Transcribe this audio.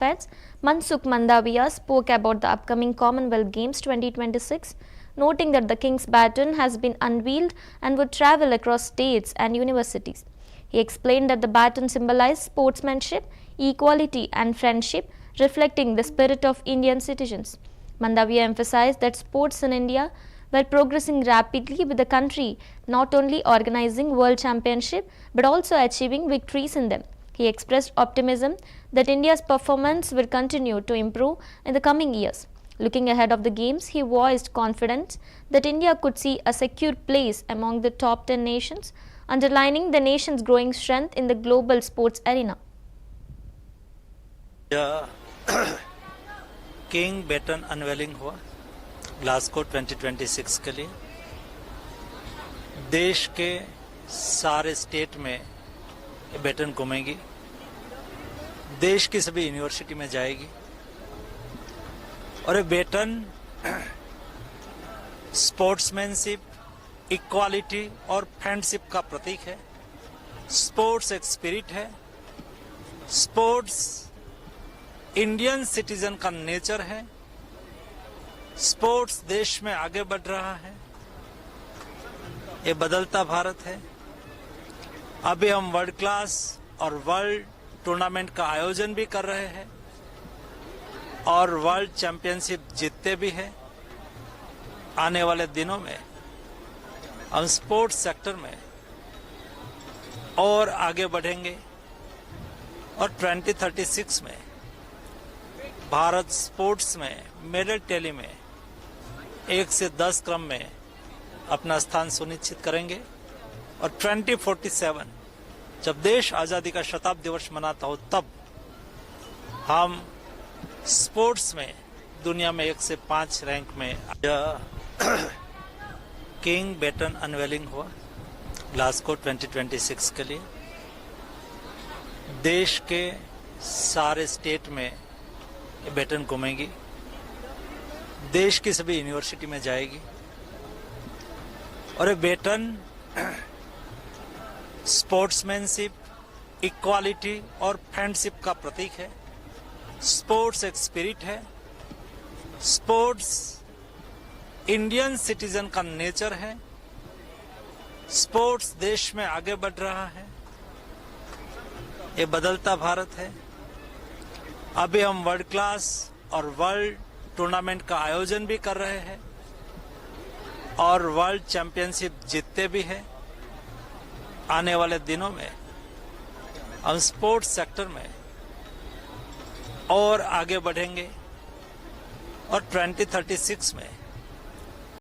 Pets, Mansukh Mandaviya spoke about the upcoming Commonwealth Games 2026, noting that the King's Baton has been unveiled and would travel across states and universities. He explained that the baton symbolized sportsmanship, equality, and friendship, reflecting the spirit of Indian citizens. Mandaviya emphasized that sports in India were progressing rapidly, with the country not only organizing world championship but also achieving victories in them. He expressed optimism that India's performance will continue to improve in the coming years. Looking ahead of the Games, he voiced confidence that India could see a secure place among the top 10 nations, underlining the nation's growing strength in the global sports arena. King baton unveiling हुआ Glasgow 2026 के लिए। देश के सारे state में ये baton घूमेगी, देश की सभी यूनिवर्सिटी में जाएगी और ये बैटन स्पोर्ट्समैनशिप, इक्वालिटी और फ्रेंडशिप का प्रतीक है। स्पोर्ट्स एक स्पिरिट है, स्पोर्ट्स इंडियन सिटीजन का नेचर है, स्पोर्ट्स देश में आगे बढ़ रहा है। ये बदलता भारत है। अभी हम वर्ल्ड क्लास और वर्ल्ड टूर्नामेंट का आयोजन भी कर रहे हैं और वर्ल्ड चैंपियनशिप जीतते भी हैं। आने वाले दिनों में हम स्पोर्ट्स सेक्टर में और आगे बढ़ेंगे और 2036 में भारत स्पोर्ट्स में मेडल टैली में 1 से 10 क्रम में अपना स्थान सुनिश्चित करेंगे और 2047 जब देश आजादी का शताब्दी वर्ष मनाता हो तब हम स्पोर्ट्स में दुनिया में 1 से 5 रैंक में। किंग बैटन अनवेलिंग हुआ ग्लासगो 2026 के लिए। देश के सारे स्टेट में ये बैटन घूमेगी, देश की सभी यूनिवर्सिटी में जाएगी और ये बैटन स्पोर्ट्समैनशिप, इक्वालिटी और फ्रेंडशिप का प्रतीक है। स्पोर्ट्स एक स्पिरिट है, स्पोर्ट्स इंडियन सिटीजन का नेचर है, स्पोर्ट्स देश में आगे बढ़ रहा है। ये बदलता भारत है। अभी हम वर्ल्ड क्लास और वर्ल्ड टूर्नामेंट का आयोजन भी कर रहे हैं और वर्ल्ड चैंपियनशिप जीतते भी हैं। आने वाले दिनों में हम स्पोर्ट्स सेक्टर में और आगे बढ़ेंगे और 2036 में